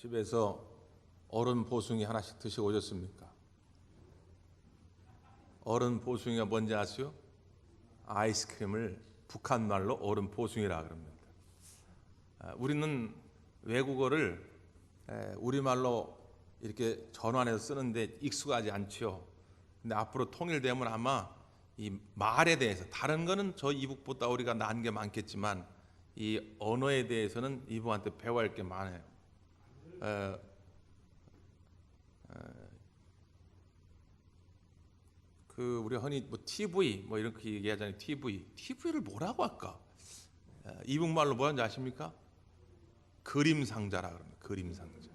집에서 얼음 보숭이 하나씩 드시고 오셨습니까? 얼음 보숭이가 뭔지 아세요? 아이스크림을 북한 말로 얼음 보숭이라 그럽니다. 우리는 외국어를 우리말로 이렇게 전환해서 쓰는데 익숙하지 않죠. 근데 앞으로 통일되면 아마 이 말에 대해서, 다른 거는 저 이북보다 우리가 난 게 많겠지만 이 언어에 대해서는 이북한테 배워야 할 게 많아요. 우리 흔히 뭐 TV 뭐 이렇게 얘기하잖아요. TV를 뭐라고 할까? 이북말로 뭐라는지 아십니까? 그림 상자라 그럽니다. 그림 상자.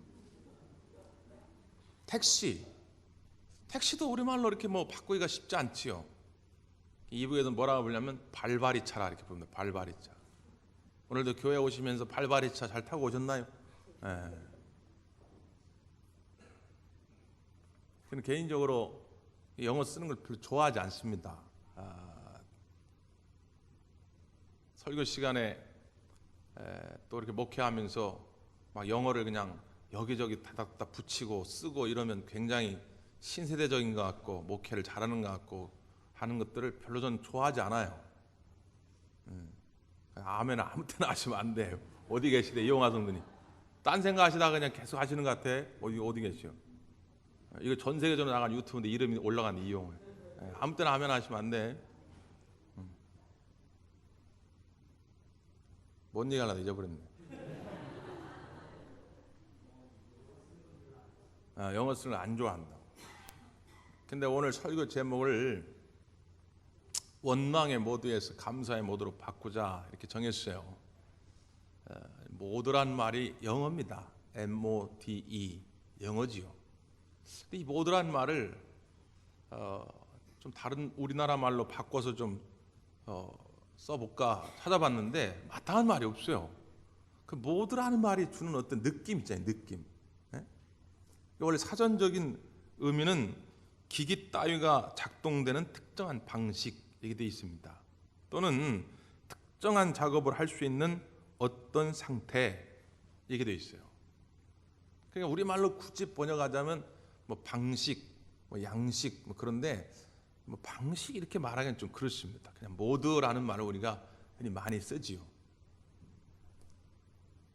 택시도 우리말로 이렇게 뭐 바꾸기가 쉽지 않지요. 이북에서 뭐라고 부르냐면 발바리차라 이렇게 부릅니다. 발바리차. 오늘도 교회 오시면서 발바리차 잘 타고 오셨나요? 저는 개인적으로 영어 쓰는 걸 별로 좋아하지 않습니다. 설교 시간에 또 이렇게 목회하면서 막 영어를 그냥 여기저기 다닥다 붙이고 쓰고 이러면 굉장히 신세대적인 것 같고 목회를 잘하는 것 같고 하는 것들을 별로 저는 좋아하지 않아요. 아멘 아무 때나 하시면 안 돼요. 어디 계시대 이용하 성도님? 딴 생각하시다가 그냥 계속 하시는 것 같아. 어디 계시오? 이거 전 세계적으로 나간 유튜브인데 이름이 올라간 이용을. 아무 때나 아멘 하시면 안 돼. 뭔 얘기 하려다 잊어버렸네. 영어 쓰는 걸 안 좋아한다. 근데 오늘 설교 제목을 원망의 모드에서 감사의 모드로 바꾸자 이렇게 정했어요. 모드란 말이 영어입니다. MODE 영어지요. 근데 이 모드란 말을 좀 다른 우리나라 말로 바꿔서 좀 써볼까 찾아봤는데 마땅한 말이 없어요. 그 모드라는 말이 주는 어떤 느낌 있잖아요. 느낌. 원래 사전적인 의미는 기기 따위가 작동되는 특정한 방식 이렇게 되어 있습니다. 또는 특정한 작업을 할 수 있는 어떤 상태 이렇게 되어 있어요. 그러니까 우리말로 굳이 번역하자면 뭐 방식, 뭐 양식 뭐 그런데 뭐 방식 이렇게 말하기는 좀 그렇습니다. 그냥 모드라는 말을 우리가 흔히 많이 쓰지요.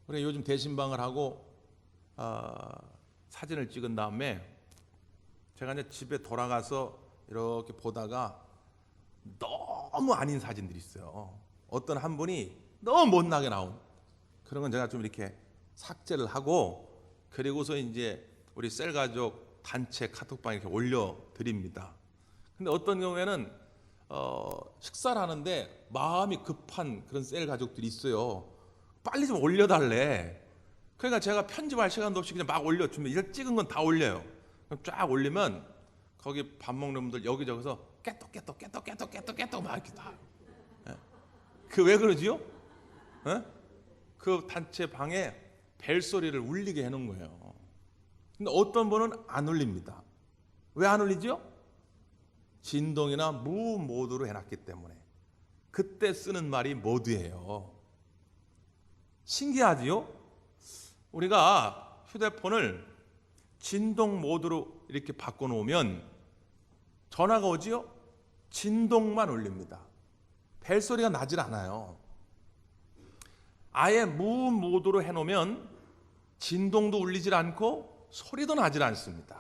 우리가 요즘 대신방을 하고 사진을 찍은 다음에 제가 이제 집에 돌아가서 이렇게 보다가 너무 아닌 사진들이 있어요. 어떤 한 분이 너무 못나게 나온 그런 건 제가 좀 이렇게 삭제를 하고 그리고서 이제 우리 셀가족 단체 카톡방에 이렇게 올려드립니다. 근데 어떤 경우에는 식사를 하는데 마음이 급한 그런 셀가족들이 있어요. 빨리 좀 올려달래. 그러니까 제가 편집할 시간도 없이 그냥 막 올려주면 이렇게 찍은 건 다 올려요. 그럼 쫙 올리면 거기 밥 먹는 분들 여기저기서 깨똑 막 이렇게 다. 그 왜 그러지요? 그 단체 방에 벨소리를 울리게 해놓은 거예요. 근데 어떤 분은 안 울립니다. 왜 안 울리죠? 진동이나 무모드로 해놨기 때문에. 그때 쓰는 말이 모드예요. 신기하지요? 우리가 휴대폰을 진동 모드로 이렇게 바꿔놓으면 전화가 오지요? 진동만 울립니다. 벨소리가 나질 않아요. 아예 무모드로 해놓으면 진동도 울리질 않고 소리도 나질 않습니다.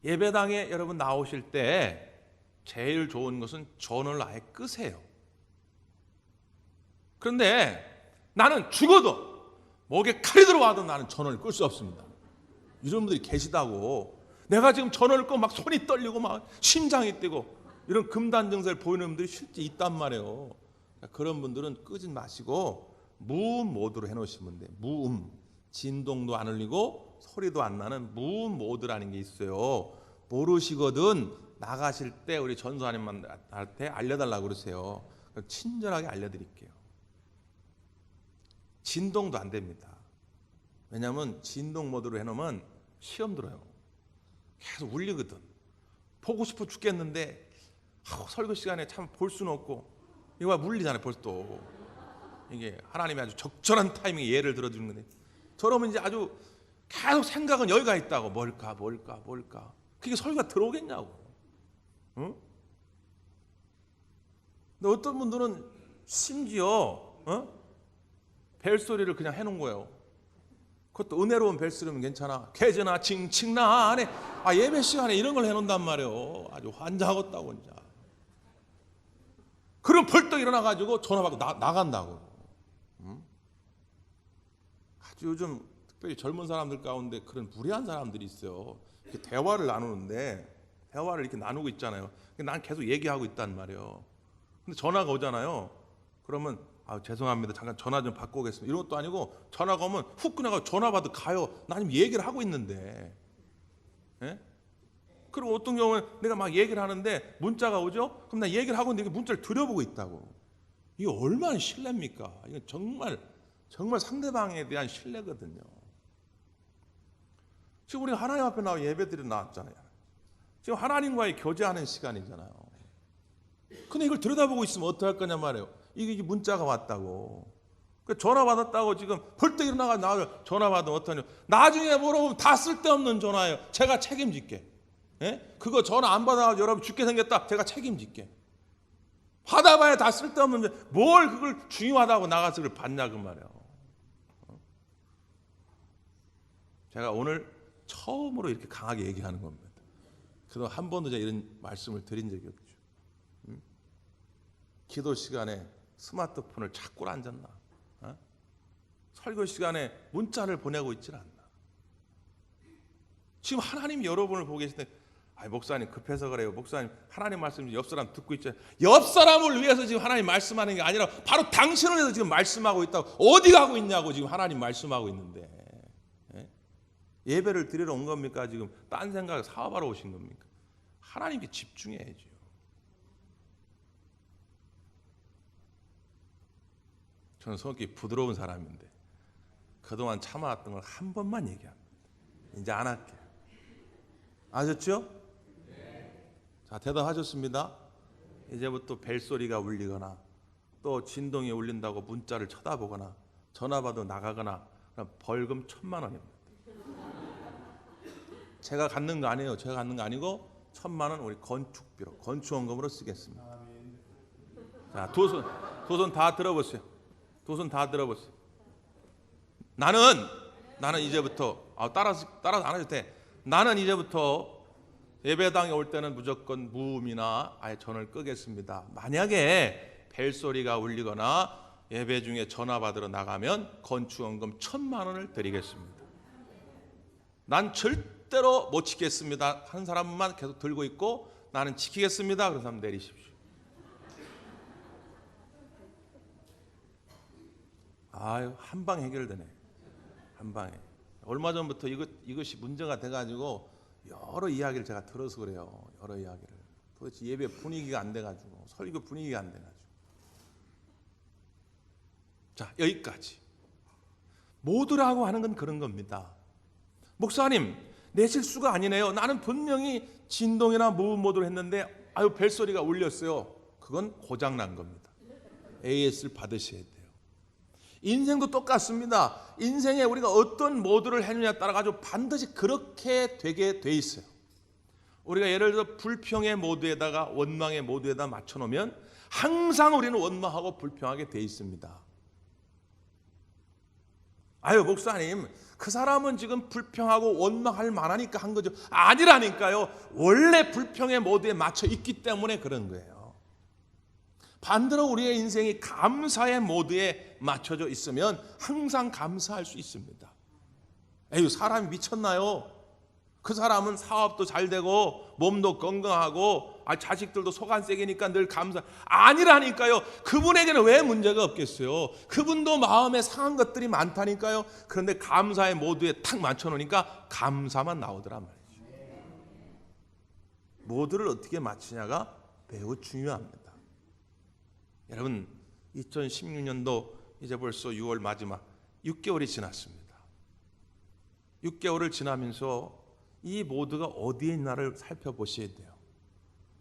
예배당에 여러분 나오실 때 제일 좋은 것은 전원을 아예 끄세요. 그런데 나는 죽어도 목에 칼이 들어와도 나는 전원을 끌 수 없습니다. 이런 분들이 계시다고. 내가 지금 전원을 끄고 막 손이 떨리고 막 심장이 뛰고 이런 금단 증세를 보이는 분들이 실제 있단 말이에요. 그런 분들은 끄지 마시고 무음 모드로 해놓으시면 돼요. 무음. 진동도 안 울리고 소리도 안 나는 무음 모드라는 게 있어요. 모르시거든 나가실 때 우리 전도사님한테 알려달라고 그러세요. 친절하게 알려드릴게요. 진동도 안 됩니다. 왜냐하면 진동 모드로 해놓으면 시험 들어요. 계속 울리거든. 보고 싶어 죽겠는데 설교 시간에 참 볼 수는 없고 이거 물리잖아요. 벌써 또 이게 하나님이 아주 적절한 타이밍에 예를 들어주는 건데 저러면 이제 아주 계속 생각은 여기가 있다고. 뭘까. 그게 설교가 들어오겠냐고. 응? 근데 어떤 분들은 심지어 벨소리를 그냥 해놓은 거예요. 그것도 은혜로운 벨소리면 괜찮아. 개전아 칭칭나네. 예배 시간에 이런 걸 해놓는단 말이에요. 아주 환장하겠다고 이제. 그럼 벌떡 일어나가지고 전화 받고 나간다고. 아주 요즘 특별히 젊은 사람들 가운데 그런 무례한 사람들이 있어요. 이렇게 대화를 나누는데 대화를 이렇게 나누고 있잖아요. 난 계속 얘기하고 있단 말이에요. 근데 전화가 오잖아요. 그러면 죄송합니다. 잠깐 전화 좀 받고 오겠습니다. 이런 것도 아니고 전화가 오면 훅 그냥 전화 받아 가요. 나 지금 얘기를 하고 있는데. 예? 그리고 어떤 경우는 내가 막 얘기를 하는데 문자가 오죠? 그럼 나 얘기를 하고 있는데 문자를 들여보고 있다고. 이게 얼마나 신뢰입니까? 이건 정말 상대방에 대한 신뢰거든요. 지금 우리가 하나님 앞에 나와 예배드려 나왔잖아요. 지금 하나님과의 교제하는 시간이잖아요. 근데 이걸 들여다보고 있으면 어떡할 거냐 말이에요. 이게 문자가 왔다고. 전화 받았다고 지금 벌떡 일어나가 전화 받으면 어떠냐. 나중에 물어보면 다 쓸데없는 전화예요. 제가 책임질게. 예? 그거 전화 안 받아가지고 여러분 죽게 생겼다. 제가 책임질게. 받아봐야 다 쓸데없는 뭘 그걸 중요하다고 나가서 그걸 받냐 그 말이에요. 제가 오늘 처음으로 이렇게 강하게 얘기하는 겁니다. 그동안 한 번도 제가 이런 말씀을 드린 적이 없죠. 기도 시간에 스마트폰을 찾고 앉았나? 설교 시간에 문자를 보내고 있질 않나? 지금 하나님 여러분을 보고 계실 때 목사님 급해서 그래요. 목사님 하나님 말씀 옆 사람 듣고 있잖아요. 옆 사람을 위해서 지금 하나님 말씀하는 게 아니라 바로 당신을 위해서 지금 말씀하고 있다고. 어디 가고 있냐고 지금 하나님 말씀하고 있는데. 예배를 드리러 온 겁니까? 지금 딴 생각 사업하러 오신 겁니까? 하나님께 집중해야죠. 저는 성격이 부드러운 사람인데 그동안 참아왔던 걸 한 번만 얘기합니다. 이제 안 할게요. 아셨죠? 자, 대답하셨습니다. 이제부터 벨소리가 울리거나 또 진동이 울린다고 문자를 쳐다보거나 전화받아 나가거나 벌금 1,000만 원입니다. 제가 갖는 거 아니에요. 제가 갖는 거 아니고 1,000만 원 우리 건축비로 건축원금으로 쓰겠습니다. 자, 두 손 다 들어보세요. 두 손 다 들어보세요. 나는 이제부터 따라서 안 해도 돼. 나는 이제부터 예배당에 올 때는 무조건 무음이나 아예 전을 끄겠습니다. 만약에 벨소리가 울리거나 예배 중에 전화 받으러 나가면 건축원금 1,000만 원을 드리겠습니다. 난 절대로 못 지키겠습니다. 한 사람만 계속 들고 있고 나는 지키겠습니다. 그래서 한번 내리십시오. 한 방 해결되네. 한 방에. 얼마 전부터 이것이 문제가 돼가지고 여러 이야기를 제가 들어서 그래요. 여러 이야기를. 도대체 예배 분위기가 안 돼가지고 설교 분위기가 안 돼가지고. 자, 여기까지. 모두라고 하는 건 그런 겁니다. 목사님, 내 실수가 아니네요. 나는 분명히 진동이나 무음 모드로 했는데 벨소리가 울렸어요. 그건 고장난 겁니다. AS를 받으셔야 돼요. 인생도 똑같습니다. 인생에 우리가 어떤 모드를 했느냐에 따라 가지고 반드시 그렇게 되게 돼 있어요. 우리가 예를 들어 불평의 모드에다가 원망의 모드에다 맞춰놓으면 항상 우리는 원망하고 불평하게 돼 있습니다. 목사님, 그 사람은 지금 불평하고 원망할 만하니까 한 거죠. 아니라니까요. 원래 불평의 모드에 맞춰 있기 때문에 그런 거예요. 반대로 우리의 인생이 감사의 모드에 맞춰져 있으면 항상 감사할 수 있습니다. 사람이 미쳤나요? 그 사람은 사업도 잘 되고 몸도 건강하고 자식들도 속안색이니까 늘 감사. 아니라니까요. 그분에게는 왜 문제가 없겠어요? 그분도 마음에 상한 것들이 많다니까요. 그런데 감사의 모드에 탁 맞춰놓으니까 감사만 나오더란 말이죠. 모드를 어떻게 맞추냐가 매우 중요합니다. 여러분, 2016년도 이제 벌써 6월 마지막 6개월이 지났습니다. 6개월을 지나면서 이 모드가 어디에 있나를 살펴보셔야 돼요.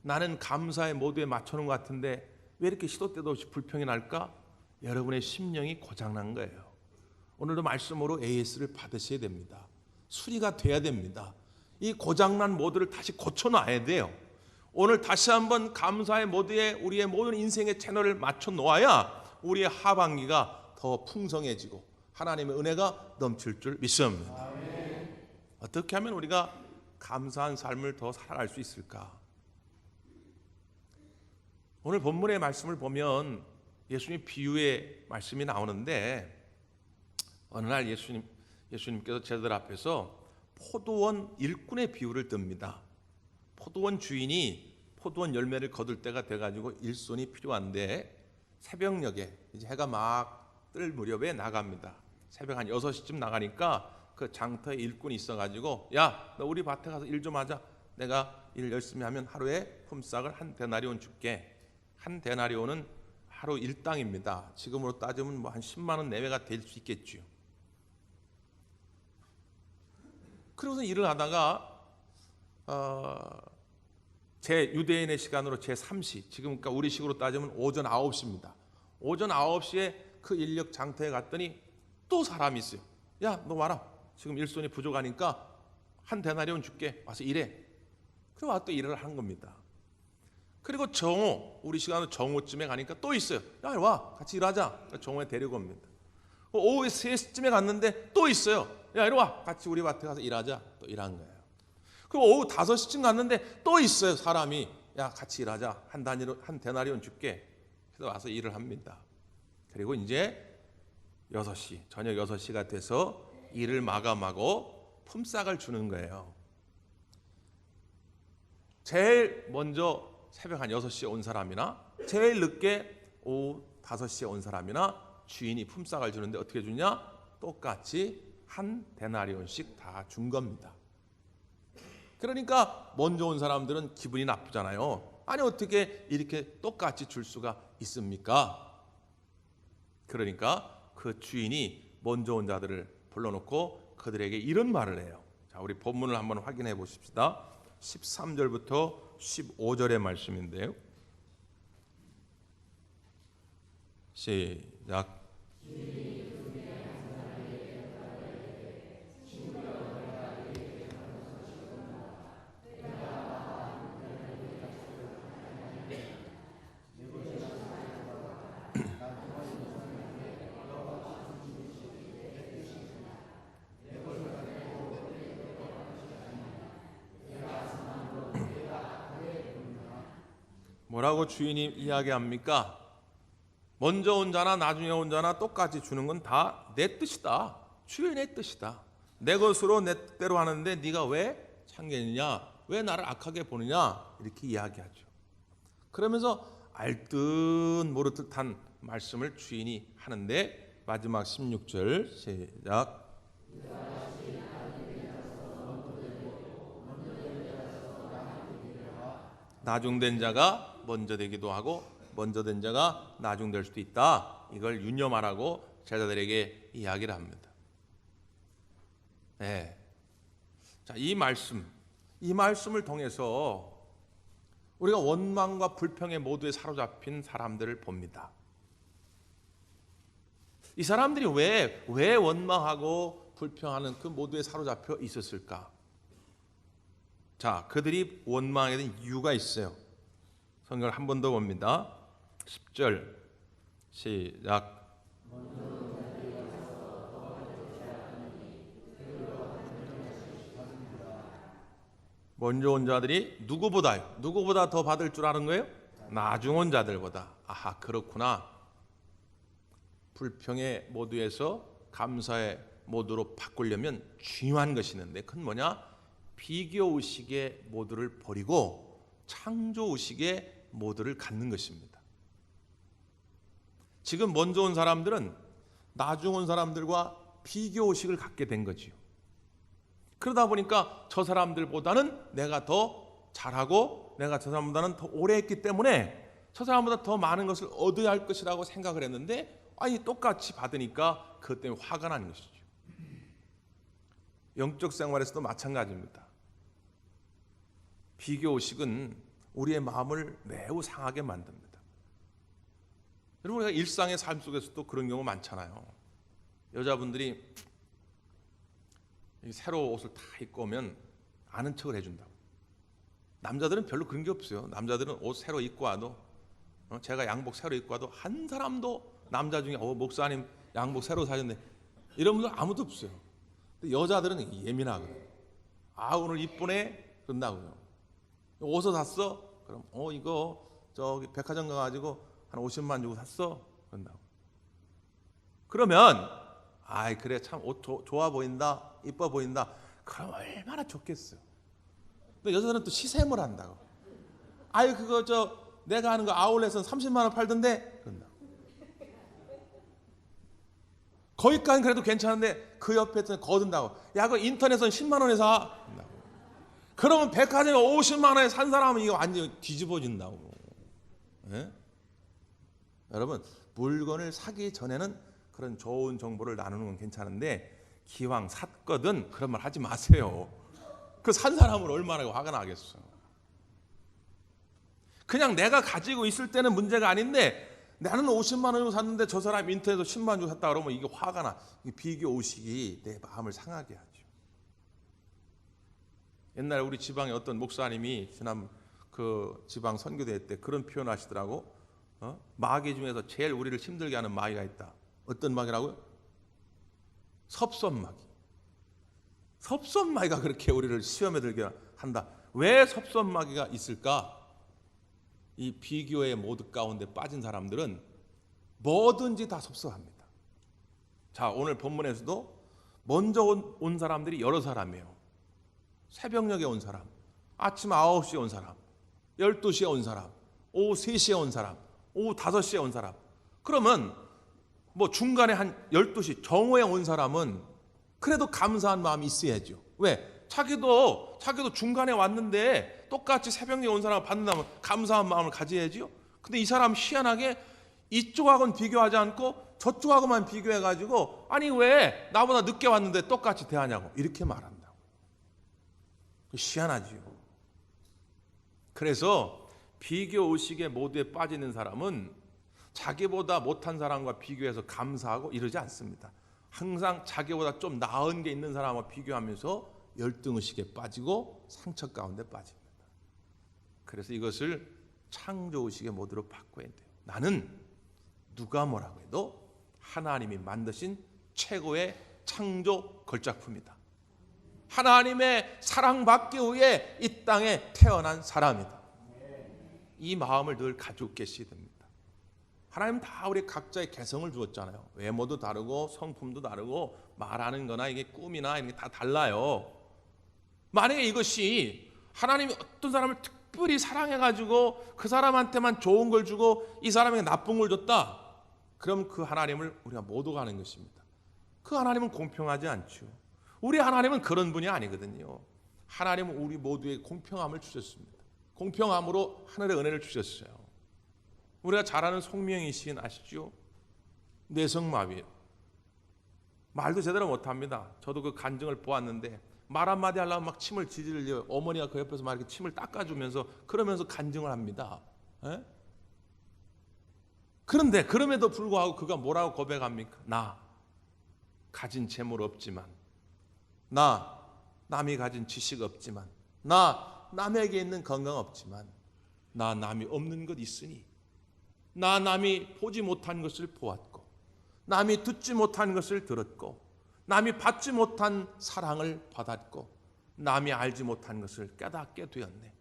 나는 감사의 모드에 맞춰놓은 것 같은데 왜 이렇게 시도 때도 없이 불평이 날까? 여러분의 심령이 고장난 거예요. 오늘도 말씀으로 AS를 받으셔야 됩니다. 수리가 돼야 됩니다. 이 고장난 모드를 다시 고쳐놔야 돼요. 오늘 다시 한번 감사의 모드에 우리의 모든 인생의 채널을 맞춰 놓아야 우리의 하반기가 더 풍성해지고 하나님의 은혜가 넘칠 줄 믿습니다. 어떻게 하면 우리가 감사한 삶을 더 살아갈 수 있을까? 오늘 본문의 말씀을 보면 예수님 비유의 말씀이 나오는데 어느 날 예수님께서 제자들 앞에서 포도원 일꾼의 비유를 듭니다. 포도원 주인이 포도원 열매를 거둘 때가 돼가지고 일손이 필요한데 새벽녘에 이제 해가 막 뜰 무렵에 나갑니다. 새벽 한 6시쯤 나가니까 그 장터에 일꾼이 있어가지고 야, 너 우리 밭에 가서 일 좀 하자. 내가 일 열심히 하면 하루에 품삯을 한 데나리온 줄게. 한 데나리온은 하루 일당입니다. 지금으로 따지면 뭐 한 10만 원 내외가 될 수 있겠죠. 그러고서 일을 하다가 제 유대인의 시간으로 제 3시, 지금 그러니까 우리 식으로 따지면 오전 9시입니다. 오전 9시에 그 인력 장터에 갔더니 또 사람이 있어요. 야, 너 와라. 지금 일손이 부족하니까 한 데나리온 줄게. 와서 일해. 그리고 와서 또 일을 하는 겁니다. 그리고 정오, 우리 시간으로 정오쯤에 가니까 또 있어요. 야, 와. 같이 일하자. 정오에 데리고 옵니다. 오후에 3시쯤에 갔는데 또 있어요. 야, 이리 와. 같이 우리 밭에 가서 일하자. 또 일한 거예요. 그리고 오후 5시쯤 갔는데 또 있어요. 사람이. 야, 같이 일하자. 한 데나리온 줄게. 그래서 와서 일을 합니다. 그리고 이제 6시, 저녁 6시가 돼서 일을 마감하고 품삯을 주는 거예요. 제일 먼저 새벽 한 6시에 온 사람이나 제일 늦게 오후 5시에 온 사람이나 주인이 품삯을 주는데 어떻게 주냐? 똑같이 한 데나리온씩 다 준 겁니다. 그러니까 먼저 온 사람들은 기분이 나쁘잖아요. 아니 어떻게 이렇게 똑같이 줄 수가 있습니까? 그러니까 그 주인이 먼저 온 자들을 불러놓고 그들에게 이런 말을 해요. 자, 우리 본문을 한번 확인해 보십시다. 13절부터 15절의 말씀인데요. 시작. 뭐라고 주인이 이야기합니까? 먼저 온 자나 나중에 온 자나 똑같이 주는 건 다 내 뜻이다. 주인의 뜻이다. 내 것으로 내 뜻대로 하는데 네가 왜 참견이냐? 왜 나를 악하게 보느냐? 이렇게 이야기하죠. 그러면서 알듯 모르듯한 말씀을 주인이 하는데 마지막 16절 시작. 나중된 자가 먼저 되기도 하고 먼저 된 자가 나중될 수도 있다. 이걸 유념하라고 제자들에게 이야기를 합니다. 네. 자, 이 말씀을 통해서 우리가 원망과 불평의 모두에 사로잡힌 사람들을 봅니다. 이 사람들이 왜 원망하고 불평하는 그 모두에 사로잡혀 있었을까? 자, 그들이 원망하게 된 이유가 있어요. 성경을 한 번 더 봅니다. 10절 시작. 먼저 온 자들이 누구보다 더 받을 줄 아는 거예요? 나중 온 자들보다. 아하, 그렇구나. 불평의 모드에서 감사의 모드로 바꾸려면 중요한 것이 있는데 그건 뭐냐? 비교 의식의 모드를 버리고 창조 의식의 모드를 갖는 것입니다. 지금 먼저 온 사람들은 나중 온 사람들과 비교 의식을 갖게 된 거지요. 그러다 보니까 저 사람들보다는 내가 더 잘하고 내가 저 사람보다는 더 오래 했기 때문에 저 사람보다 더 많은 것을 얻어야 할 것이라고 생각을 했는데 아니 똑같이 받으니까 그것 때문에 화가 나는 것이죠. 영적 생활에서도 마찬가지입니다. 비교 의식은 우리의 마음을 매우 상하게 만듭니다. 여러분, 우리가 일상의 삶 속에서도 그런 경우 많잖아요. 여자분들이 새로 옷을 다 입고 오면 아는 척을 해준다고. 남자들은 별로 그런 게 없어요. 남자들은 옷 새로 입고 와도 제가 양복 새로 입고 와도 한 사람도 남자 중에 목사님 양복 새로 사셨네 이런 분들 아무도 없어요. 근데 여자들은 예민하거든요. 오늘 이쁘네 그런다고요. 옷을 샀어? 그럼 이거 저기 백화점 가가지고 한 50만 주고 샀어? 그런다고. 그러면 그래 참 옷 좋아 보인다 이뻐 보인다 그럼 얼마나 좋겠어요. 근데 여자들은 또 시샘을 한다고. 그거 내가 하는 거 아울렛은 30만 원 팔던데 그런다고. 거기까지는 그래도 괜찮은데 그 옆에 거둔다고. 그거 인터넷은 10만 원에 사. 그런다고. 그러면 백화점에 50만 원에 산 사람은 이거 완전히 뒤집어진다고. 예? 여러분 물건을 사기 전에는 그런 좋은 정보를 나누는 건 괜찮은데 기왕 샀거든 그런 말 하지 마세요. 그 산 사람은 얼마나 화가 나겠어요. 그냥 내가 가지고 있을 때는 문제가 아닌데 나는 50만 원으로 샀는데 저 사람이 인터넷에서 10만 원 주고 샀다 그러면 이게 화가 나. 비교 의식이 내 마음을 상하게 하죠. 옛날에 우리 지방에 어떤 목사님이 지난 그 지방 선교대 때 그런 표현 하시더라고. 마귀 중에서 제일 우리를 힘들게 하는 마귀가 있다. 어떤 마귀라고요? 섭섭마귀. 섭섭마귀가 그렇게 우리를 시험에 들게 한다. 왜 섭섭마귀가 있을까? 이 비교의 모드 가운데 빠진 사람들은 뭐든지 다 섭섭합니다. 자, 오늘 본문에서도 먼저 온 사람들이 여러 사람이에요. 새벽녘에 온 사람, 아침 9시에 온 사람, 12시에 온 사람, 오후 3시에 온 사람, 오후 5시에 온 사람. 그러면 뭐 중간에 한 12시 정오에 온 사람은 그래도 감사한 마음이 있어야죠. 왜? 자기도 중간에 왔는데 똑같이 새벽에 온 사람을 받는다면 감사한 마음을 가져야지요. 근데 이 사람 희한하게 이쪽하고는 비교하지 않고 저쪽하고만 비교해가지고 왜 나보다 늦게 왔는데 똑같이 대하냐고 이렇게 말한다고. 희한하지요. 그래서 비교 의식의 모두에 빠지는 사람은 자기보다 못한 사람과 비교해서 감사하고 이러지 않습니다. 항상 자기보다 좀 나은 게 있는 사람과 비교하면서 열등의식에 빠지고 상처 가운데 빠집니다. 그래서 이것을 창조의식의 모드로 바꿔야 돼요. 나는 누가 뭐라고 해도 하나님이 만드신 최고의 창조 걸작품이다. 하나님의 사랑받기 위해 이 땅에 태어난 사람이다. 이 마음을 늘 가지고 계셔야 됩니다. 하나님 다 우리 각자의 개성을 주었잖아요. 외모도 다르고 성품도 다르고 말하는 거나 이게 꿈이나 이런 게 다 달라요. 만약에 이것이 하나님이 어떤 사람을 특별히 사랑해가지고 그 사람한테만 좋은 걸 주고 이 사람에게 나쁜 걸 줬다. 그럼 그 하나님을 우리가 못 오가는 것입니다. 그 하나님은 공평하지 않죠. 우리 하나님은 그런 분이 아니거든요. 하나님은 우리 모두의 공평함을 주셨습니다. 공평함으로 하늘의 은혜를 주셨어요. 우리가 잘 아는 송명희 시인 아시죠? 뇌성마비예요. 말도 제대로 못합니다. 저도 그 간증을 보았는데 말 한마디 하려면 막 침을 지지르려요. 어머니가 그 옆에서 막 이렇게 침을 닦아주면서 그러면서 간증을 합니다. 에? 그런데 그럼에도 불구하고 그가 뭐라고 고백합니까? 나 가진 재물 없지만, 나 남이 가진 지식 없지만, 나 남에게 있는 건강 없지만, 나 남이 없는 것 있으니, 나 남이 보지 못한 것을 보았고, 남이 듣지 못한 것을 들었고, 남이 받지 못한 사랑을 받았고, 남이 알지 못한 것을 깨닫게 되었네.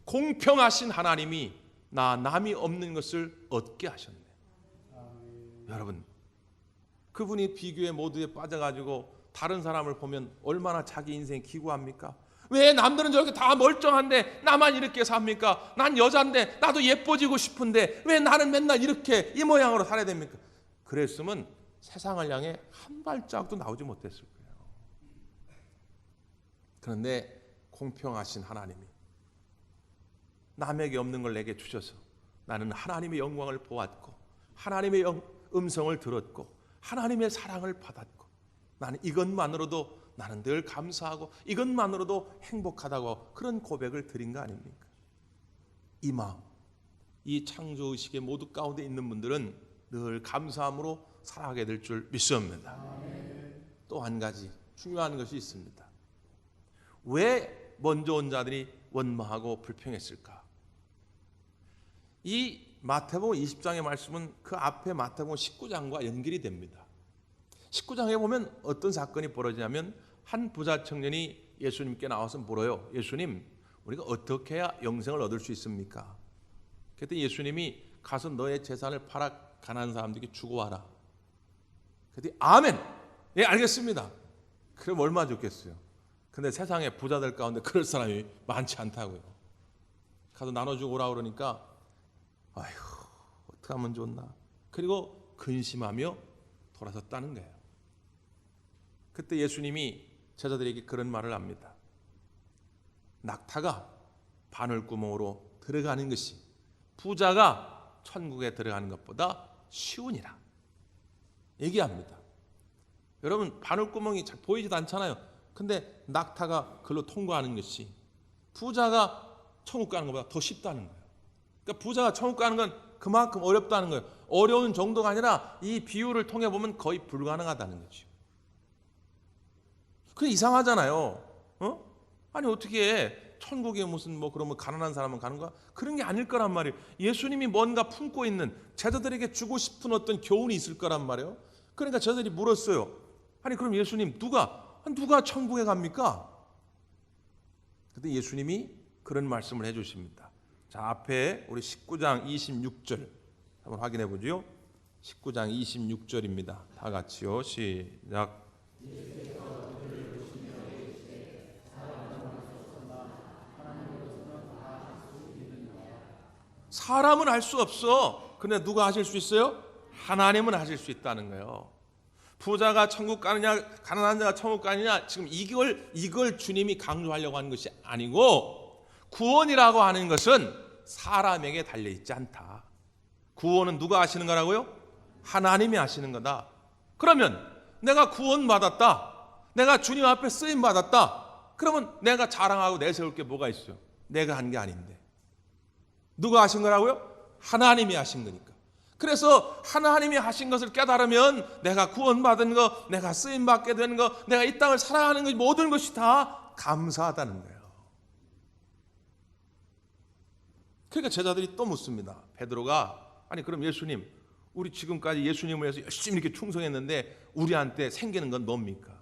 공평하신 하나님이 나 남이 없는 것을 얻게 하셨네. 여러분, 그분이 비교의 모두에 빠져가지고 다른 사람을 보면 얼마나 자기 인생이 기구합니까? 왜 남들은 저렇게 다 멀쩡한데 나만 이렇게 삽니까? 난 여잔데 나도 예뻐지고 싶은데 왜 나는 맨날 이렇게 이 모양으로 살아야 됩니까? 그랬으면 세상을 향해 한 발짝도 나오지 못했을 거예요. 그런데 공평하신 하나님이 남에게 없는 걸 내게 주셔서 나는 하나님의 영광을 보았고, 하나님의 음성을 들었고, 하나님의 사랑을 받았고, 나는 이것만으로도 나는 늘 감사하고 이것만으로도 행복하다고 그런 고백을 드린 거 아닙니까? 이 마음, 이 창조의식의 모두 가운데 있는 분들은 늘 감사함으로 살아가게 될 줄 믿습니다. 또 한 가지 중요한 것이 있습니다. 왜 먼저 온 자들이 원망하고 불평했을까? 이 마태복음 20장의 말씀은 그 앞에 마태복음 19장과 연결이 됩니다. 19장에 보면 어떤 사건이 벌어지냐면 한 부자 청년이 예수님께 나와서 물어요. 예수님, 우리가 어떻게 해야 영생을 얻을 수 있습니까? 그랬더니 예수님이 가서 너의 재산을 팔아 가난한 사람들에게 주고 와라. 그랬더니 아멘! 예, 알겠습니다. 그럼 얼마 좋겠어요. 근데 세상에 부자들 가운데 그럴 사람이 많지 않다고요. 가서 나눠주고 오라 그러니까 아휴, 어떻게 하면 좋나. 그리고 근심하며 돌아섰다는 거예요. 그때 예수님이 제자들에게 그런 말을 합니다. 낙타가 바늘구멍으로 들어가는 것이 부자가 천국에 들어가는 것보다 쉬우니라 얘기합니다. 여러분, 바늘구멍이 잘 보이지도 않잖아요. 근데 낙타가 그걸로 통과하는 것이 부자가 천국 가는 것보다 더 쉽다는 거예요. 그러니까 부자가 천국 가는 건 그만큼 어렵다는 거예요. 어려운 정도가 아니라 이 비유를 통해 보면 거의 불가능하다는 거죠. 그게 이상하잖아요. 아니 어떻게 천국에 무슨 그러면 가난한 사람은 가는 거야? 그런 게 아닐 거란 말이에요. 예수님이 뭔가 품고 있는 제자들에게 주고 싶은 어떤 교훈이 있을 거란 말이에요. 그러니까 제자들이 물었어요. 아니 그럼 예수님 누가 천국에 갑니까? 그때 예수님이 그런 말씀을 해주십니다. 자, 앞에 우리 19장 26절 한번 확인해 보죠. 19장 26절입니다. 다 같이요. 시작. 사람은 할 수 없어. 근데 누가 하실 수 있어요? 하나님은 하실 수 있다는 거예요. 부자가 천국 가느냐 가난한 자가 천국 가느냐 지금 이걸 주님이 강조하려고 하는 것이 아니고, 구원이라고 하는 것은 사람에게 달려있지 않다. 구원은 누가 하시는 거라고요? 하나님이 하시는 거다. 그러면 내가 구원받았다, 내가 주님 앞에 쓰임받았다, 그러면 내가 자랑하고 내세울 게 뭐가 있어요? 내가 한 게 아닌데 누가 하신 거라고요? 하나님이 하신 거니까. 그래서 하나님이 하신 것을 깨달으면 내가 구원받은 거, 내가 쓰임받게 된 거, 내가 이 땅을 살아가는 것, 모든 것이 다 감사하다는 거예요. 그러니까 제자들이 또 묻습니다. 베드로가 아니 그럼 예수님, 우리 지금까지 예수님을 위해서 열심히 이렇게 충성했는데 우리한테 생기는 건 뭡니까?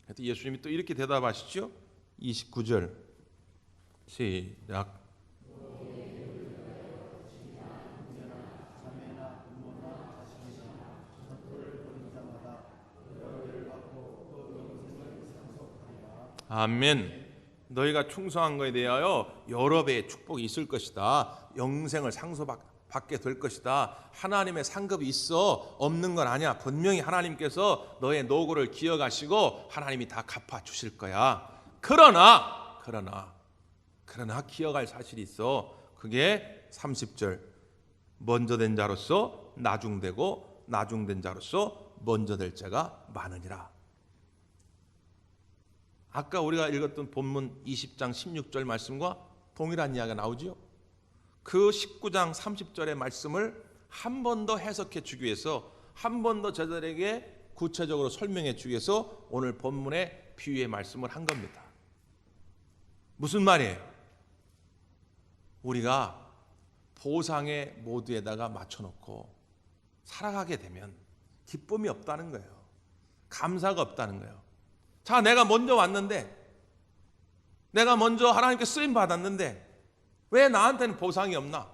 그랬더니 예수님이 또 이렇게 대답하시죠. 29절 시작. 아멘. 너희가 충성한 것에 대하여 여러 배의 축복이 있을 것이다. 영생을 상속받게 될 것이다. 하나님의 상급이 있어. 없는 건 아니야. 분명히 하나님께서 너의 노고를 기억하시고 하나님이 다 갚아주실 거야. 그러나 기억할 사실이 있어. 그게 30절. 먼저 된 자로서 나중되고 나중된 자로서 먼저 될 자가 많으니라. 아까 우리가 읽었던 본문 20장 16절 말씀과 동일한 이야기가 나오죠. 그 19장 30절의 말씀을 한 번 더 해석해 주기 위해서, 한 번 더 제자들에게 구체적으로 설명해 주기 위해서 오늘 본문의 비유의 말씀을 한 겁니다. 무슨 말이에요? 우리가 보상의 모드에다가 맞춰놓고 살아가게 되면 기쁨이 없다는 거예요. 감사가 없다는 거예요. 자, 내가 먼저 왔는데, 내가 먼저 하나님께 쓰임 받았는데 왜 나한테는 보상이 없나?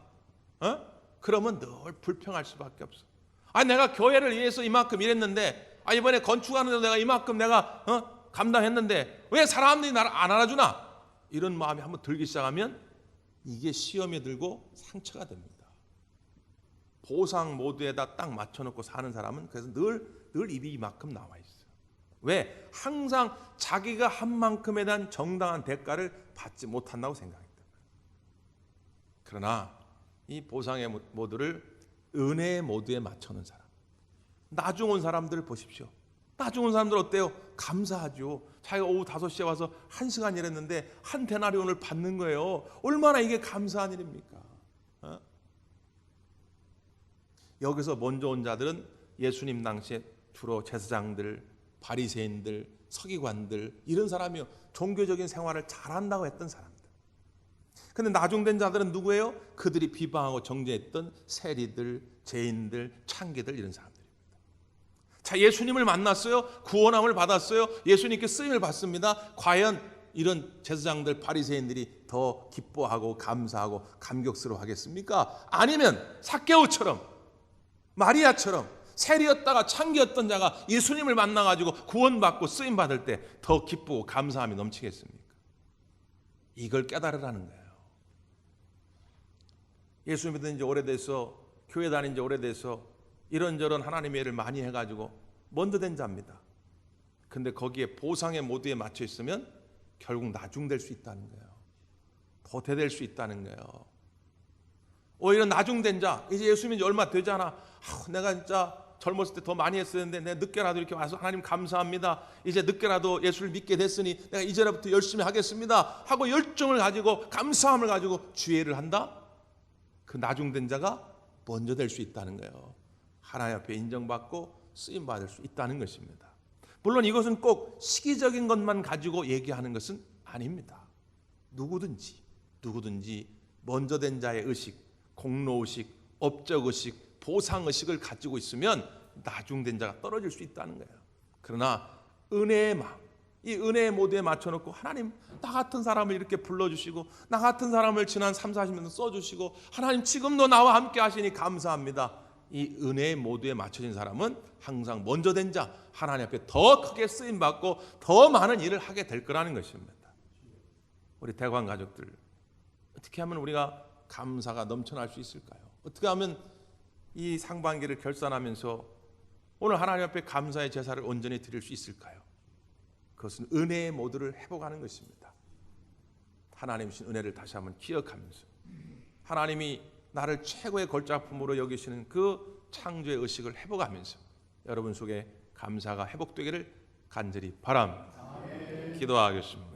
그러면 늘 불평할 수밖에 없어. 아니 내가 교회를 위해서 이만큼 일했는데, 이번에 건축하는데 내가 이만큼 내가 감당했는데 왜 사람들이 나를 안 알아주나? 이런 마음이 한번 들기 시작하면 이게 시험에 들고 상처가 됩니다. 보상 모드에다 딱 맞춰놓고 사는 사람은 그래서 늘 입이 이만큼 나와 있어요. 왜? 항상 자기가 한 만큼에 대한 정당한 대가를 받지 못한다고 생각했다. 그러나 이 보상의 모드를 은혜의 모드에 맞춰놓은 사람, 나중 온 사람들을 보십시오. 나중 온 사람들 어때요? 감사하죠. 자기가 오후 5시에 와서 1시간 일했는데 한 데나리온을 받는 거예요. 얼마나 이게 감사한 일입니까? 여기서 먼저 온 자들은 예수님 당시에 주로 제사장들, 바리새인들, 서기관들 이런 사람이요 종교적인 생활을 잘한다고 했던 사람들. 근데 나중된 자들은 누구예요? 그들이 비방하고 정죄했던 세리들, 죄인들, 창기들 이런 사람들입니다. 자, 예수님을 만났어요. 구원함을 받았어요. 예수님께 쓰임을 받습니다. 과연 이런 제사장들, 바리새인들이 더 기뻐하고 감사하고 감격스러워 하겠습니까? 아니면 삭개오처럼, 마리아처럼 세리였다가 창기였던 자가 예수님을 만나가지고 구원받고 쓰임받을 때 더 기쁘고 감사함이 넘치겠습니까? 이걸 깨달으라는 거예요. 예수 믿은 지 오래돼서, 교회 다닌 지 오래돼서 이런저런 하나님의 일을 많이 해가지고 먼저 된 자입니다. 근데 거기에 보상의 모드에 맞춰 있으면 결국 나중될 수 있다는 거예요. 도태될 수 있다는 거예요. 오히려 나중된 자, 이제 예수 믿은 지 얼마 되지 않아. 내가 진짜 젊었을 때 더 많이 했었는데 내가 늦게라도 이렇게 와서 하나님 감사합니다. 이제 늦게라도 예수를 믿게 됐으니 내가 이제부터 열심히 하겠습니다 하고 열정을 가지고 감사함을 가지고 주의를 한다. 그 나중된 자가 먼저 될 수 있다는 거예요. 하나님 앞에 인정받고 쓰임받을 수 있다는 것입니다. 물론 이것은 꼭 시기적인 것만 가지고 얘기하는 것은 아닙니다. 누구든지 먼저 된 자의 의식, 공로의식, 업적의식, 보상의식을 가지고 있으면 나중된 자가 떨어질 수 있다는 거예요. 그러나 은혜의 마음, 이 은혜의 모드에 맞춰놓고 하나님 나 같은 사람을 이렇게 불러주시고 나 같은 사람을 지난 3, 40년 써주시고 하나님 지금도 나와 함께 하시니 감사합니다. 이 은혜의 모드에 맞춰진 사람은 항상 먼저 된 자, 하나님 앞에 더 크게 쓰임받고 더 많은 일을 하게 될 거라는 것입니다. 우리 대관 가족들, 어떻게 하면 우리가 감사가 넘쳐날 수 있을까요? 어떻게 하면 이 상반기를 결산하면서 오늘 하나님 앞에 감사의 제사를 온전히 드릴 수 있을까요? 그것은 은혜의 모드를 회복하는 것입니다. 하나님 주신 은혜를 다시 한번 기억하면서 하나님이 나를 최고의 걸작품으로 여기시는 그 창조의 의식을 회복하면서 여러분 속에 감사가 회복되기를 간절히 바랍니다. 기도하겠습니다.